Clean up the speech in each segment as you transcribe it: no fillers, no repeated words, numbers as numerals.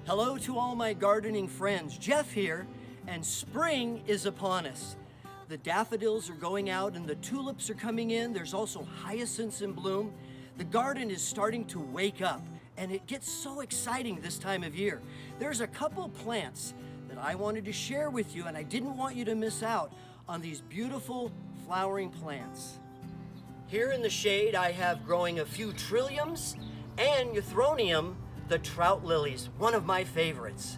Hello to all my gardening friends. Jeff here, and spring is upon us. The daffodils are going out and the tulips are coming in. There's also hyacinths in bloom. The garden is starting to wake up, and it gets so exciting this time of year. There's a couple plants that I wanted to share with you, and I didn't want you to miss out on these beautiful flowering plants. Here in the shade, I have growing a few trilliums and Euthronium, the Trout Lilies, one of my favorites.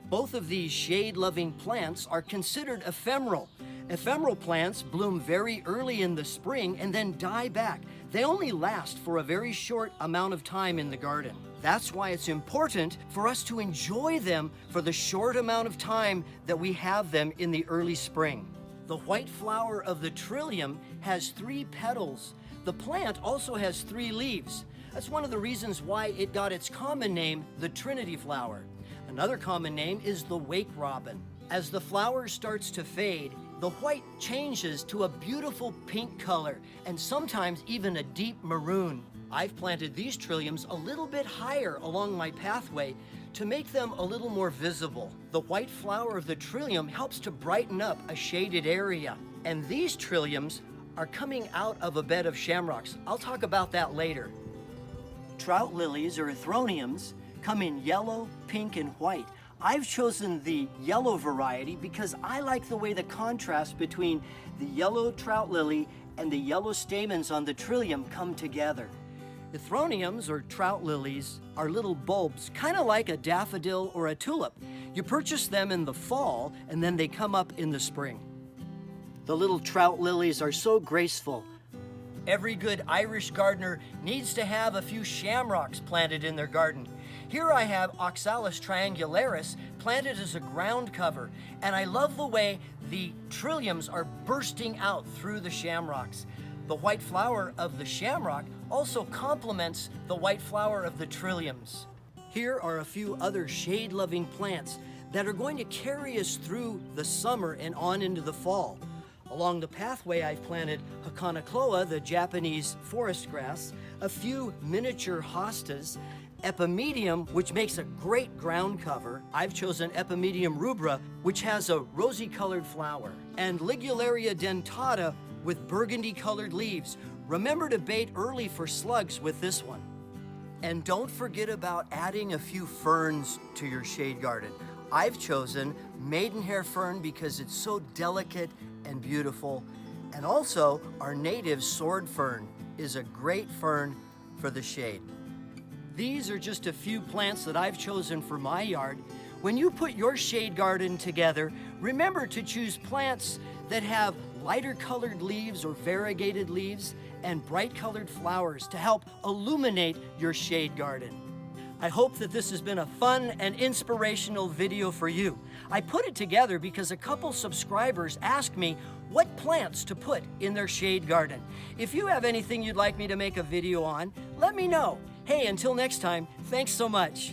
Both of these shade-loving plants are considered ephemeral. Ephemeral plants bloom very early in the spring and then die back. They only last for a very short amount of time in the garden. That's why it's important for us to enjoy them for the short amount of time that we have them in the early spring. The white flower of the trillium has 3 petals. The plant also has 3 leaves. That's one of the reasons why it got its common name, the Trinity flower. Another common name is the wake robin. As the flower starts to fade, the white changes to a beautiful pink color and sometimes even a deep maroon. I've planted these trilliums a little bit higher along my pathway to make them a little more visible. The white flower of the trillium helps to brighten up a shaded area. And these trilliums are coming out of a bed of shamrocks. I'll talk about that later. Trout lilies, or Euthroniums, come in yellow, pink, and white. I've chosen the yellow variety because I like the way the contrast between the yellow trout lily and the yellow stamens on the trillium come together. Euthroniums, or trout lilies, are little bulbs, kind of like a daffodil or a tulip. You purchase them in the fall, and then they come up in the spring. The little trout lilies are so graceful. Every good Irish gardener needs to have a few shamrocks planted in their garden. Here I have Oxalis triangularis planted as a ground cover, and I love the way the trilliums are bursting out through the shamrocks. The white flower of the shamrock also complements the white flower of the trilliums. Here are a few other shade-loving plants that are going to carry us through the summer and on into the fall. Along the pathway, I've planted Hakonocloa, the Japanese forest grass, a few miniature hostas, Epimedium, which makes a great ground cover. I've chosen Epimedium rubra, which has a rosy-colored flower, and Ligularia dentata with burgundy-colored leaves. Remember to bait early for slugs with this one. And don't forget about adding a few ferns to your shade garden. I've chosen maidenhair fern because it's so delicate and beautiful. And also, our native sword fern is a great fern for the shade. These are just a few plants that I've chosen for my yard. When you put your shade garden together, remember to choose plants that have lighter colored leaves or variegated leaves and bright colored flowers to help illuminate your shade garden. I hope that this has been a fun and inspirational video for you. I put it together because a couple subscribers asked me what plants to put in their shade garden. If you have anything you'd like me to make a video on, let me know. Hey, until next time, thanks so much.